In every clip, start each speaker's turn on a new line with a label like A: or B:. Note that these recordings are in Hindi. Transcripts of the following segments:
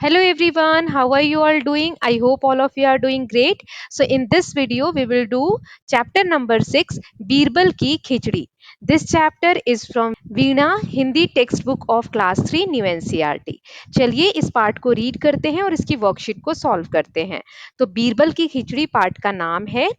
A: Hello everyone, how are you all doing? I hope all of you are doing great. So in this video we will do chapter number 6 Birbal ki Khichdi. This chapter is from Veena Hindi textbook of class 3 New NCERT. चलिए इस पार्ट को रीड करते हैं और इसकी वर्कशीट को सॉल्व करते हैं। तो बीरबल की खिचड़ी पार्ट का नाम है।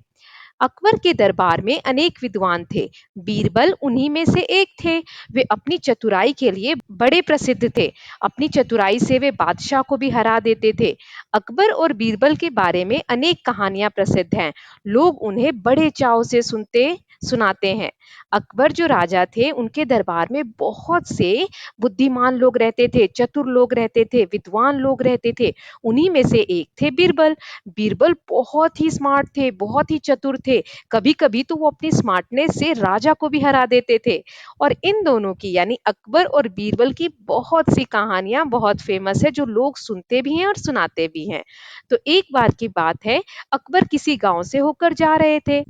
A: अकबर के दरबार में अनेक विद्वान थे। बीरबल उन्हीं में से एक थे। वे अपनी चतुराई के लिए बड़े प्रसिद्ध थे। अपनी चतुराई से वे बादशाह को भी हरा देते थे। अकबर और बीरबल के बारे में अनेक कहानियां प्रसिद्ध हैं। लोग उन्हें बड़े चाव से सुनते सुनाते हैं। अकबर जो राजा थे उनके दरबार में बहुत से बुद्धिमान लोग रहते थे, चतुर लोग रहते थे, विद्वान लोग रहते थे। उन्हीं में से एक थे बीरबल। बीरबल बहुत ही स्मार्ट थे, बहुत ही चतुर थे। कभी-कभी तो वो अपनी स्मार्टनेस से राजा को भी हरा देते थे। और इन दोनों की यानी अकबर और बीरबल की बहुत सी कहानियां बहुत फेमस है जो लोग सुनते भी हैं और सुनाते भी हैं। तो एक बार की बात है, अकबर किसी गांव से होकर जा रहे थे।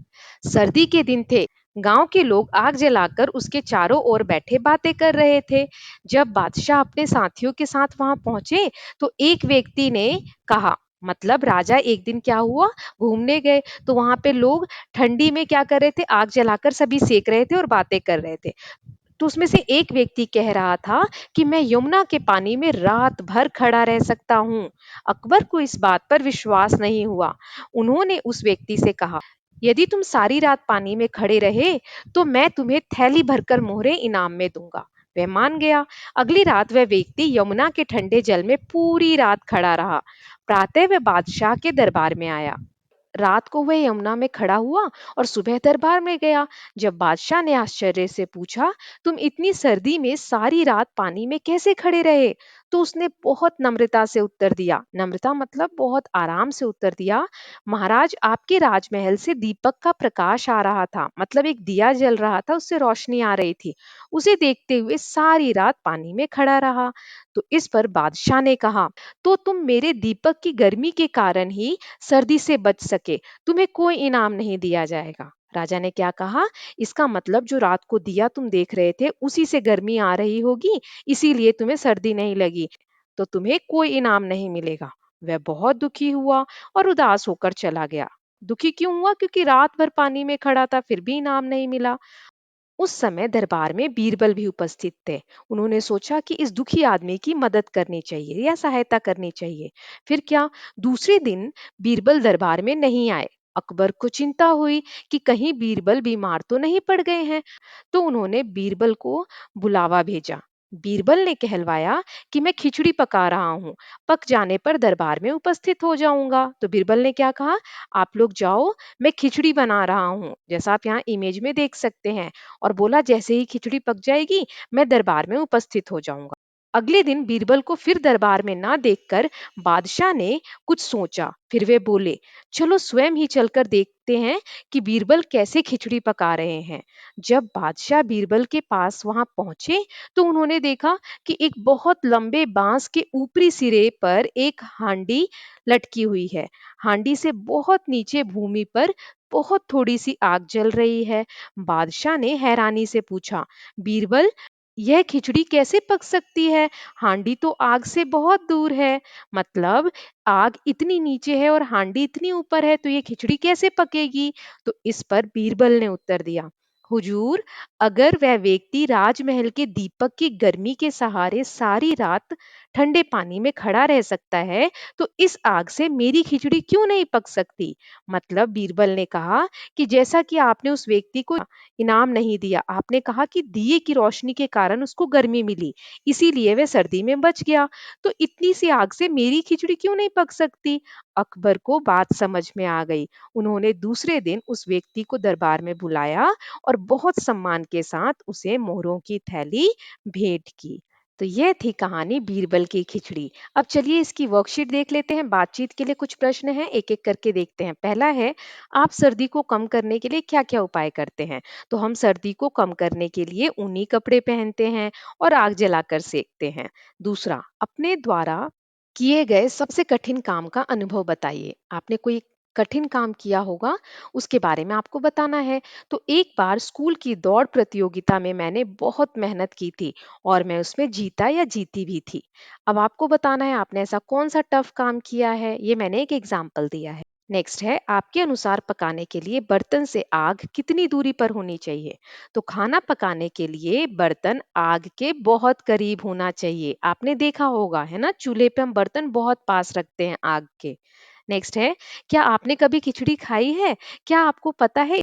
A: सर्दी के दिन थे। गांव के लोग आग जलाकर उसके चारों ओर बैठे बातें कर रहे थे। जब बादशाह अपने साथियों के साथ वहां पहुंचे तो एक व्यक्ति ने कहा, मतलब राजा एक दिन क्या हुआ, घूमने गए तो वहां पे लोग ठंडी में क्या कर रहे थे, आग जलाकर सभी सेक रहे थे और बातें कर रहे थे। तो उसमें से एक व्यक्ति कह रहा था कि मैं यमुना के पानी में रात भर खड़ा रह सकता हूँ। अकबर को इस बात पर विश्वास नहीं हुआ। उन्होंने उस व्यक्ति से कहा, यदि तुम सारी रात पानी में खड़े रहे तो मैं तुम्हें थैली भरकर मोहरे इनाम में दूंगा। वह मान गया। अगली रात वह व्यक्ति यमुना के ठंडे जल में पूरी रात खड़ा रहा। प्रातः वह बादशाह के दरबार में आया। रात को वह यमुना में खड़ा हुआ और सुबह दरबार में गया। जब बादशाह ने आश्चर्य से पूछा, तुम इतनी सर्दी में सारी रात पानी में कैसे खड़े रहे? तो उसने बहुत नम्रता से उत्तर दिया, नम्रता मतलब बहुत आराम से उत्तर दिया, महाराज आपके राजमहल से दीपक का प्रकाश आ रहा था, मतलब एक दिया जल रहा था, उससे रोशनी आ रही थी। उसे देखते हुए सारी रात पानी में खड़ा रहा। तो इस पर बादशाह ने कहा, तो तुम मेरे दीपक की गर्मी के कारण ही सर्दी से बच सके, तुम्हें कोई इनाम नहीं दिया जाएगा। राजा ने क्या कहा, इसका मतलब जो रात को दिया तुम देख रहे थे उसी से गर्मी आ रही होगी, इसीलिए तुम्हें सर्दी नहीं लगी, तो तुम्हें कोई इनाम नहीं मिलेगा। वह बहुत दुखी हुआ और उदास होकर चला गया। दुखी क्यों हुआ? क्योंकि रात भर पानी में खड़ा था फिर भी इनाम नहीं मिला। उस समय दरबार में बीरबल भी उपस्थित थे। उन्होंने सोचा कि इस दुखी आदमी की मदद करनी चाहिए या सहायता करनी चाहिए। फिर क्या, दूसरे दिन बीरबल दरबार में नहीं आए। अकबर को चिंता हुई कि कहीं बीरबल बीमार तो नहीं पड़ गए हैं। तो उन्होंने बीरबल को बुलावा भेजा। बीरबल ने कहलवाया कि मैं खिचड़ी पका रहा हूँ, पक जाने पर दरबार में उपस्थित हो जाऊंगा। तो बीरबल ने क्या कहा, आप लोग जाओ, मैं खिचड़ी बना रहा हूँ, जैसा आप यहाँ इमेज में देख सकते हैं। और बोला जैसे ही खिचड़ी पक जाएगी मैं दरबार में उपस्थित हो जाऊंगा। अगले दिन बीरबल को फिर दरबार में ना देखकर बादशाह ने कुछ सोचा। फिर वे बोले, चलो स्वयं ही चलकर देखते हैं कि बीरबल कैसे खिचड़ी पका रहे हैं। जब बादशाह बीरबल के पास वहां पहुंचे तो उन्होंने देखा कि एक बहुत लंबे बांस के ऊपरी सिरे पर एक हांडी लटकी हुई है। हांडी से बहुत नीचे भूमि पर बहुत थोड़ी सी आग जल रही है। बादशाह ने हैरानी से पूछा, बीरबल यह खिचड़ी कैसे पक सकती है? हांडी तो आग से बहुत दूर है। मतलब आग इतनी नीचे है और हांडी इतनी ऊपर है, तो ये खिचड़ी कैसे पकेगी? तो इस पर बीरबल ने उत्तर दिया, हुजूर, अगर वह व्यक्ति राजमहल के दीपक की गर्मी के सहारे सारी रात ठंडे पानी में खड़ा रह सकता है, तो इस आग से मेरी खिचड़ी क्यों नहीं पक सकती? मतलब बीरबल ने कहा कि जैसा कि आपने उस व्यक्ति को इनाम नहीं दिया, आपने कहा कि दिए की रोशनी के कारण उसको गर्मी मिली, इसीलिए वह सर्दी में बच गया, तो इतनी सी आग से मेरी खिचड़ी क्यों नहीं पक सकती? अकबर को बात समझ में आ गई। उन्होंने दूसरे दिन उस व्यक्ति को दरबार में बुलाया और बहुत सम्मान के साथ उसे मोहरों की थैली भेंट की। तो यह थी कहानी बीरबल की खिचड़ी। अब चलिए इसकी वर्कशीट देख लेते हैं। बातचीत के लिए कुछ प्रश्न हैं, एक एक करके देखते हैं। पहला है, आप सर्दी को कम करने के लिए क्या क्या उपाय करते हैं? तो हम सर्दी को कम करने के लिए ऊनी कपड़े पहनते हैं और आग जलाकर सेकते हैं। दूसरा, अपने द्वारा किए गए सबसे कठिन काम का अनुभव बताइए। आपने कोई कठिन काम किया होगा उसके बारे में आपको बताना है। तो एक बार स्कूल की दौड़ प्रतियोगिता में मैंने बहुत मेहनत की थी और मैं उसमें जीता या जीती भी थी। अब आपको बताना है आपने ऐसा कौन सा टफ काम किया है, ये मैंने एक एग्जाम्पल दिया है। नेक्स्ट है, आपके अनुसार पकाने के लिए बर्तन से आग कितनी दूरी पर होनी चाहिए? तो खाना पकाने के लिए बर्तन आग के बहुत करीब होना चाहिए। आपने देखा होगा है ना, चूल्हे पे हम बर्तन बहुत पास रखते हैं आग के। नेक्स्ट है, क्या आपने कभी खिचड़ी खाई है? क्या आपको पता है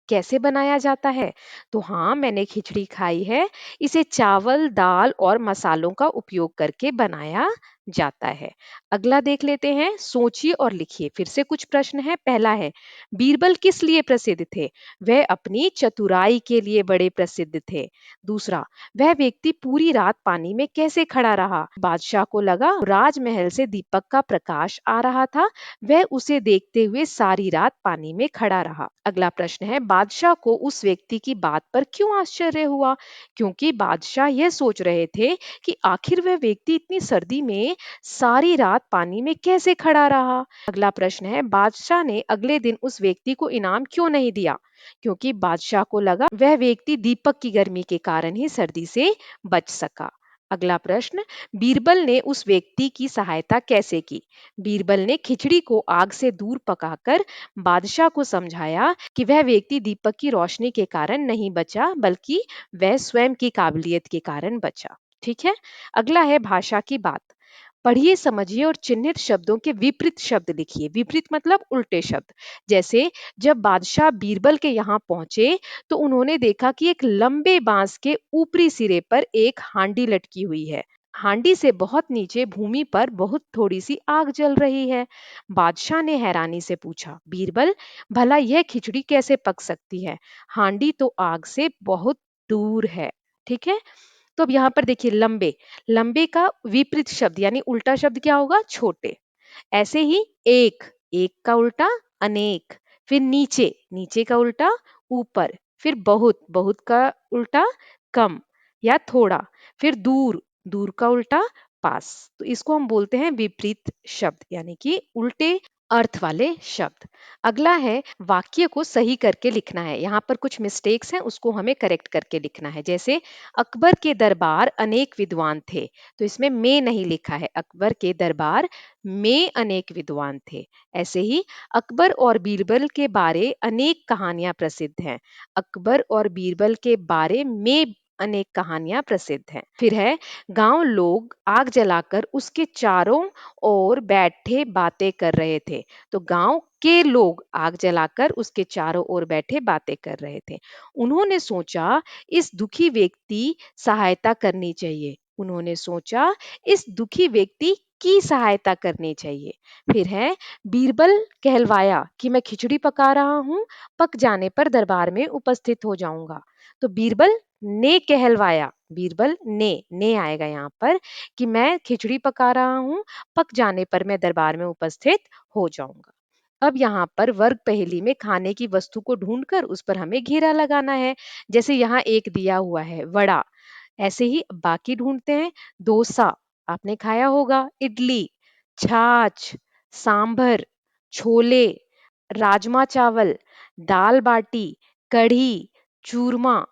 A: कैसे बनाया जाता है? तो हाँ, मैंने खिचड़ी खाई है। इसे चावल, दाल और मसालों का उपयोग करके बनाया जाता है। अगला देख लेते हैं, सोचिए और लिखिए। फिर से कुछ प्रश्न है। पहला है, बीरबल किस लिए प्रसिद्ध थे? वह अपनी चतुराई के लिए बड़े प्रसिद्ध थे। दूसरा, वह व्यक्ति पूरी रात पानी में कैसे खड़ा रहा? बादशाह को लगा राजमहल से दीपक का प्रकाश आ रहा था, वह उसे देखते हुए सारी रात पानी में खड़ा रहा। अगला प्रश्न है, बादशाह को उस व्यक्ति की बात पर क्यों आश्चर्य हुआ? क्योंकि बादशाह यह सोच रहे थे कि आखिर वह व्यक्ति इतनी सर्दी में सारी रात पानी में कैसे खड़ा रहा। अगला प्रश्न है, बादशाह ने अगले दिन उस व्यक्ति को इनाम क्यों नहीं दिया? क्योंकि बादशाह को लगा वह व्यक्ति दीपक की गर्मी के कारण ही सर्दी से बच सका। अगला प्रश्न, बीरबल ने उस व्यक्ति की सहायता कैसे की? बीरबल ने खिचड़ी को आग से दूर पकाकर बादशाह को समझाया कि वह व्यक्ति दीपक की रोशनी के कारण नहीं बचा, बल्कि वह स्वयं की काबिलियत के कारण बचा। ठीक है। अगला है भाषा की बात। पढ़िए, समझिए और चिन्हित शब्दों के विपरीत शब्द लिखिए। विपरीत मतलब उल्टे शब्द। जैसे, जब बादशाह बीरबल के यहाँ पहुंचे तो उन्होंने देखा कि एक लंबे बांस के ऊपरी सिरे पर एक हांडी लटकी हुई है। हांडी से बहुत नीचे भूमि पर बहुत थोड़ी सी आग जल रही है। बादशाह ने हैरानी से पूछा, बीरबल, भला यह खिचड़ी कैसे पक सकती है? हांडी तो आग से बहुत दूर है। ठीक है। तो अब यहाँ पर देखिए, लंबे, लंबे का विपरीत शब्द यानी उल्टा शब्द क्या होगा? छोटे। ऐसे ही एक, एक का उल्टा अनेक। फिर नीचे, नीचे का उल्टा ऊपर। फिर बहुत, बहुत का उल्टा कम या थोड़ा। फिर दूर, दूर का उल्टा पास। तो इसको हम बोलते हैं विपरीत शब्द, यानी कि उल्टे अर्थ वाले शब्द। अगला है, वाक्य को सही करके लिखना है। यहाँ पर कुछ मिस्टेक्स हैं, उसको हमें करेक्ट करके लिखना है। जैसे, अकबर के दरबार अनेक विद्वान थे, तो इसमें में नहीं लिखा है। अकबर के दरबार में अनेक विद्वान थे। ऐसे ही, अकबर और बीरबल के बारे अनेक कहानियां प्रसिद्ध हैं। अकबर और बीरबल के बारे में अनेक कहानियां प्रसिद्ध हैं। फिर है, गांव लोग आग जलाकर उसके चारों ओर बैठे बातें कर रहे थे। तो गांव के लोग आग जलाकर उसके चारों ओर बैठे बातें कर रहे थे। उन्होंने सोचा इस दुखी व्यक्ति सहायता करनी चाहिए। उन्होंने सोचा इस दुखी व्यक्ति की सहायता करनी चाहिए। फिर है, बीरबल कहलवाया कि मैं खिचड़ी पका रहा हूँ, पक जाने पर दरबार में उपस्थित हो जाऊंगा। तो बीरबल ने कहलवाया, बीरबल ने आएगा यहाँ पर, कि मैं खिचड़ी पका रहा हूँ, पक जाने पर मैं दरबार में उपस्थित हो जाऊंगा। अब यहाँ पर वर्ग पहेली में खाने की वस्तु को ढूंढकर उस पर हमें घेरा लगाना है। जैसे यहाँ एक दिया हुआ है वड़ा, ऐसे ही बाकी ढूंढते हैं। डोसा आपने खाया होगा, इडली, छाछ, सांभर, छोले, राजमा चावल, दाल बाटी, कढ़ी, चूरमा।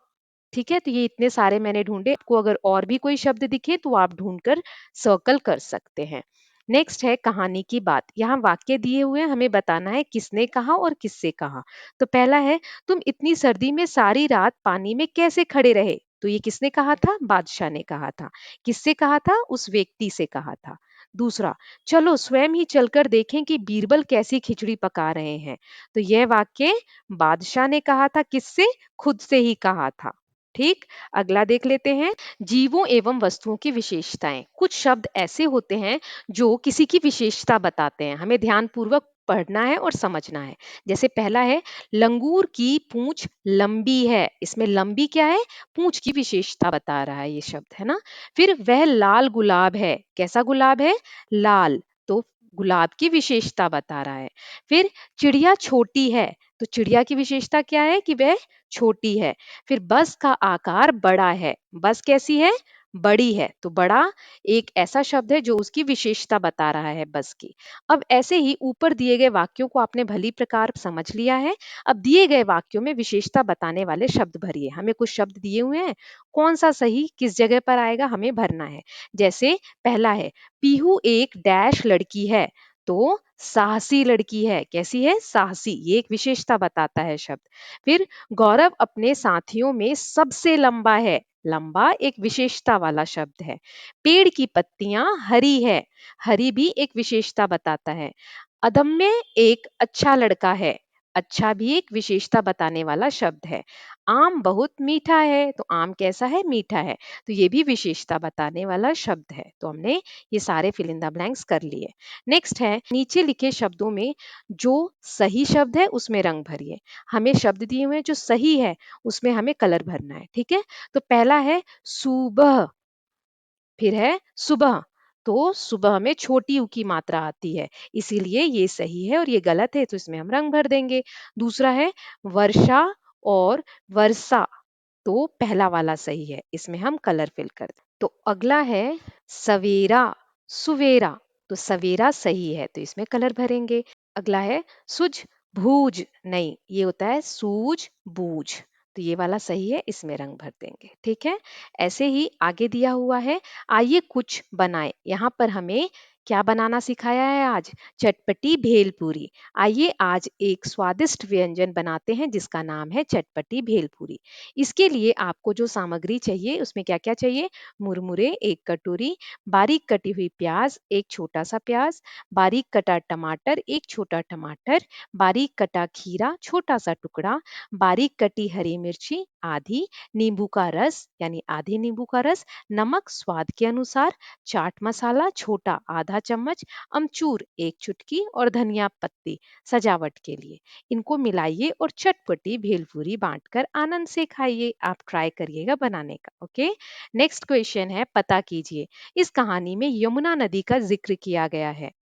A: ठीक है। तो ये इतने सारे मैंने ढूंढे। आपको अगर और भी कोई शब्द दिखे तो आप ढूंढकर सर्कल कर सकते हैं। नेक्स्ट है कहानी की बात। यहाँ वाक्य दिए हुए हैं, हमें बताना है किसने कहा और किससे कहा। तो पहला है, तुम इतनी सर्दी में सारी रात पानी में कैसे खड़े रहे? तो ये किसने कहा था? बादशाह ने कहा था। किससे कहा था? उस व्यक्ति से कहा था। दूसरा, चलो स्वयं ही चलकर देखें कि बीरबल कैसी खिचड़ी पका रहे हैं। तो यह वाक्य बादशाह ने कहा था। किससे? खुद से ही कहा था। ठीक। अगला देख लेते हैं, जीवों एवं वस्तुओं की विशेषताएं। कुछ शब्द ऐसे होते हैं जो किसी की विशेषता बताते हैं, हमें ध्यान पूर्वक पढ़ना है और समझना है। जैसे पहला है, लंगूर की पूंछ लंबी है। इसमें लंबी क्या है? पूंछ की विशेषता बता रहा है ये शब्द, है ना। फिर वह लाल गुलाब है। कैसा गुलाब है? लाल। तो गुलाब की विशेषता बता रहा है। फिर चिड़िया छोटी है। तो चिड़िया की विशेषता क्या है? कि वह छोटी है। फिर बस का आकार बड़ा है। बस कैसी है? बड़ी है, तो बड़ा एक ऐसा शब्द है जो उसकी विशेषता बता रहा है बस की। अब ऐसे ही ऊपर दिए गए वाक्यों को आपने भली प्रकार समझ लिया है। अब दिए गए वाक्यों में विशेषता बताने वाले शब्द भरिए। हमें कुछ शब्द दिए हुए हैं, कौन सा सही किस जगह पर आएगा हमें भरना है। जैसे पहला है, पीहू एक डैश लड़की है, तो साहसी लड़की है। कैसी है? साहसी। ये एक विशेषता बताता है शब्द। फिर गौरव अपने साथियों में सबसे लंबा है। लंबा एक विशेषता वाला शब्द है। पेड़ की पत्तियां हरी है। हरी भी एक विशेषता बताता है। अदम्य एक अच्छा लड़का है। अच्छा भी एक विशेषता बताने वाला शब्द है। आम बहुत मीठा है, तो आम कैसा है? मीठा है। तो ये भी विशेषता बताने वाला शब्द है। तो हमने ये सारे फिल इन द ब्लैंक्स कर लिए। नेक्स्ट है, नीचे लिखे शब्दों में जो सही शब्द है उसमें रंग भरिए। हमें शब्द दिए हुए हैं जो सही है उसमें हमें कलर भरना है। ठीक है, तो पहला है सुबह, फिर है सुबह। तो सुबह में छोटी ऊ की मात्रा आती है, इसीलिए ये सही है और ये गलत है, तो इसमें हम रंग भर देंगे। दूसरा है वर्षा और वर्षा, तो पहला वाला सही है, इसमें हम कलर फिल कर दें। तो अगला है सवेरा, सुवेरा, तो सवेरा सही है, तो इसमें कलर भरेंगे। अगला है सुझ बूझ, नहीं ये होता है सूझ बूझ, तो ये वाला सही है, इसमें रंग भर देंगे। ठीक है, ऐसे ही आगे दिया हुआ है, आइए कुछ बनाएं। यहाँ पर हमें क्या बनाना सिखाया है आज? चटपटी भेलपूरी। आइए आज एक स्वादिष्ट व्यंजन बनाते हैं जिसका नाम है चटपटी भेलपूरी। इसके लिए आपको जो सामग्री चाहिए उसमें क्या क्या चाहिए? मुरमुरे एक कटोरी, बारीक कटी हुई प्याज एक छोटा सा प्याज, बारीक कटा टमाटर एक छोटा टमाटर, बारीक कटा खीरा छोटा सा टुकड़ा, बारीक कटी हरी मिर्ची आधी, नींबू का रस यानी आधी नींबू का रस, नमक स्वाद के अनुसार, चाट मसाला छोटा आधा चम्मच, अमचूर एक चुटकी और धनिया पत्ती सजावट के लिए। इनको मिलाइए और चटपटी भेलपूरी बांटकर आनंद से खाइए। आप ट्राई करिएगा बनाने का। ओके, नेक्स्ट क्वेश्चन है, पता कीजिए। इस कहानी में यमुना नदी का जिक्र किया गया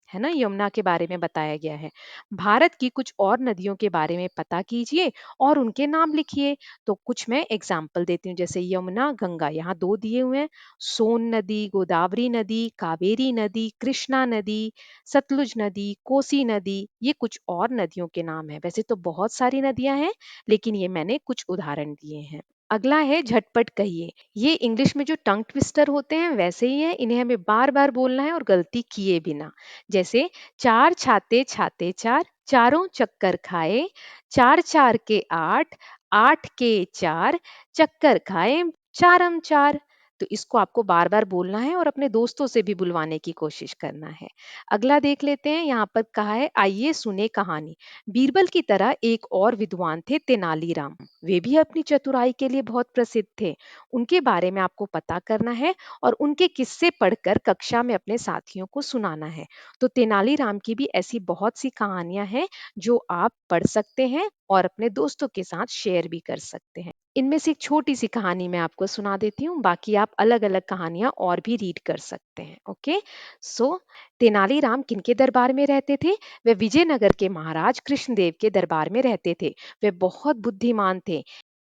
A: है ना, यमुना के बारे में बताया गया है। भारत की कुछ और नदियों के बारे में पता कीजिए और उनके नाम लिखिए। तो कुछ मैं एग्जाम्पल देती हूँ, जैसे यमुना, गंगा, यहाँ दो दिए हुए हैं। सोन नदी, गोदावरी नदी, कावेरी नदी, कृष्णा नदी, सतलुज नदी, कोसी नदी, ये कुछ और नदियों के नाम है। वैसे तो बहुत सारी नदियां हैं, लेकिन ये मैंने कुछ उदाहरण दिए हैं। अगला है झटपट कहिए। ये इंग्लिश में जो टंग ट्विस्टर होते हैं वैसे ही है, इन्हें हमें बार बार बोलना है और गलती किए बिना। जैसे चार छाते छाते चार, चारों चक्कर खाए, चार चार के आठ, आठ के चार, चक्कर खाए चारम चार। तो इसको आपको बार बार बोलना है और अपने दोस्तों से भी बुलवाने की कोशिश करना है। अगला देख लेते हैं, यहाँ पर कहा है आइए सुने कहानी। बीरबल की तरह एक और विद्वान थे तेनालीराम। वे भी अपनी चतुराई के लिए बहुत प्रसिद्ध थे। उनके बारे में आपको पता करना है और उनके किस्से पढ़कर कक्षा में अपने साथियों को सुनाना है। तो तेनालीराम की भी ऐसी बहुत सी कहानियां हैं जो आप पढ़ सकते हैं और अपने दोस्तों के साथ शेयर भी कर सकते हैं। इनमें से एक छोटी सी कहानी मैं आपको सुना देती हूँ, बाकी आप अलग अलग कहानियां और भी रीड कर सकते हैं। ओके, सो तेनालीराम किनके दरबार में रहते थे? वे विजयनगर के महाराज कृष्णदेव के दरबार में रहते थे। वे बहुत बुद्धिमान थे।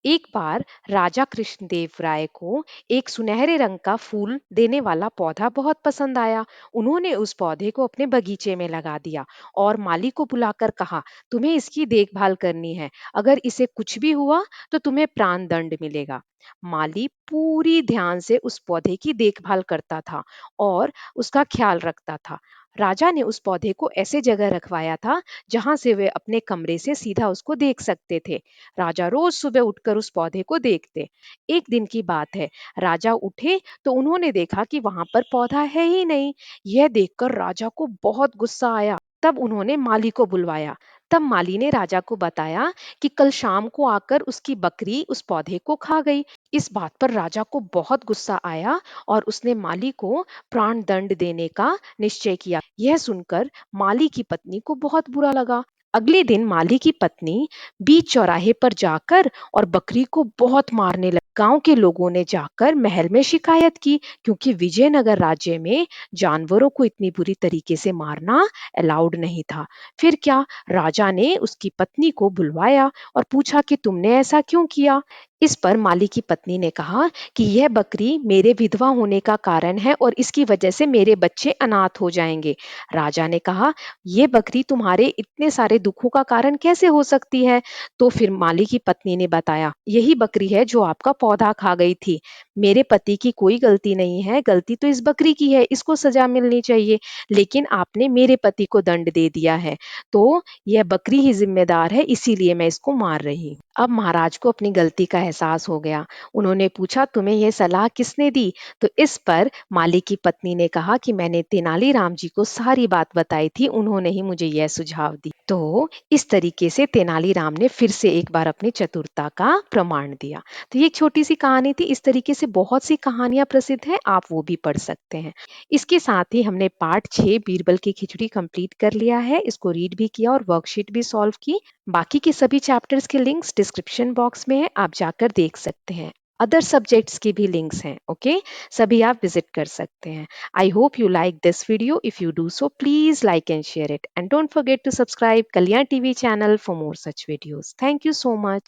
A: एक बार राजा कृष्णदेव राय को एक सुनहरे रंग का फूल देने वाला पौधा बहुत पसंद आया। उन्होंने उस पौधे को अपने बगीचे में लगा दिया और माली को बुलाकर कहा, तुम्हें इसकी देखभाल करनी है। अगर इसे कुछ भी हुआ तो तुम्हें प्राण दंड मिलेगा। माली पूरी ध्यान से उस पौधे की देखभाल करता था और उसका ख्याल रखता था। राजा ने उस पौधे को ऐसे जगह रखवाया था जहां से वे अपने कमरे से सीधा उसको देख सकते थे। राजा रोज सुबह उठकर उस पौधे को देखते। एक दिन की बात है, राजा उठे तो उन्होंने देखा कि वहां पर पौधा है ही नहीं। यह देखकर राजा को बहुत गुस्सा आया। तब उन्होंने माली को बुलवाया। तब माली ने राजा को बताया कि कल शाम को आकर उसकी बकरी उस पौधे को खा गई। इस बात पर राजा को बहुत गुस्सा आया और उसने माली को प्राण दंड देने का निश्चय किया। यह सुनकर माली की पत्नी को बहुत बुरा लगा। अगले दिन माली की पत्नी बीच चौराहे पर जाकर और बकरी को बहुत मारने लगी। गांव के लोगों ने जाकर महल में शिकायत की क्योंकि विजयनगर राज्य में जानवरों को इतनी बुरी तरीके से मारना अलाउड नहीं था। फिर क्या, राजा ने उसकी पत्नी को बुलवाया और पूछा कि तुमने ऐसा क्यों किया। इस पर माली की पत्नी ने कहा कि यह बकरी मेरे विधवा होने का कारण है और इसकी वजह से मेरे बच्चे अनाथ हो जाएंगे। राजा ने कहा, यह बकरी तुम्हारे इतने सारे दुखों का कारण कैसे हो सकती है। तो फिर माली की पत्नी ने बताया, यही बकरी है जो आपका पौधा खा गई थी। मेरे पति की कोई गलती नहीं है, गलती तो इस बकरी की है, इसको सजा मिलनी चाहिए। लेकिन आपने मेरे पति को दंड दे दिया है, तो यह बकरी ही जिम्मेदार है, इसीलिए मैं इसको मार रही हूँ। अब महाराज को अपनी गलती का एहसास हो गया। उन्होंने पूछा, तुम्हें यह सलाह किसने दी। तो इस पर माली की पत्नी ने कहा कि मैंने तेनालीराम जी को सारी बात बताई थी, उन्होंने ही मुझे यह सुझाव दी। तो इस तरीके से तेनालीराम ने फिर से एक बार अपनी चतुरता का प्रमाण दिया। तो ये एक छोटी सी कहानी थी। इस तरीके से बहुत सी कहानियां प्रसिद्ध हैं, आप वो भी पढ़ सकते हैं। इसके साथ ही हमने पार्ट 6 बीरबल की खिचड़ी कंप्लीट कर लिया है। इसको रीड भी किया और वर्कशीट भी सॉल्व की। बाकी के सभी चैप्टर्स के लिंक्स डिस्क्रिप्शन बॉक्स में है, आप जाकर देख सकते हैं। अदर सब्जेक्ट्स की भी लिंक्स हैं, ओके, सभी आप विजिट कर सकते हैं। I hope you like this video. If you do so please like and share it, and don't forget to subscribe Kalyan TV channel for more such videos. Thank you so much.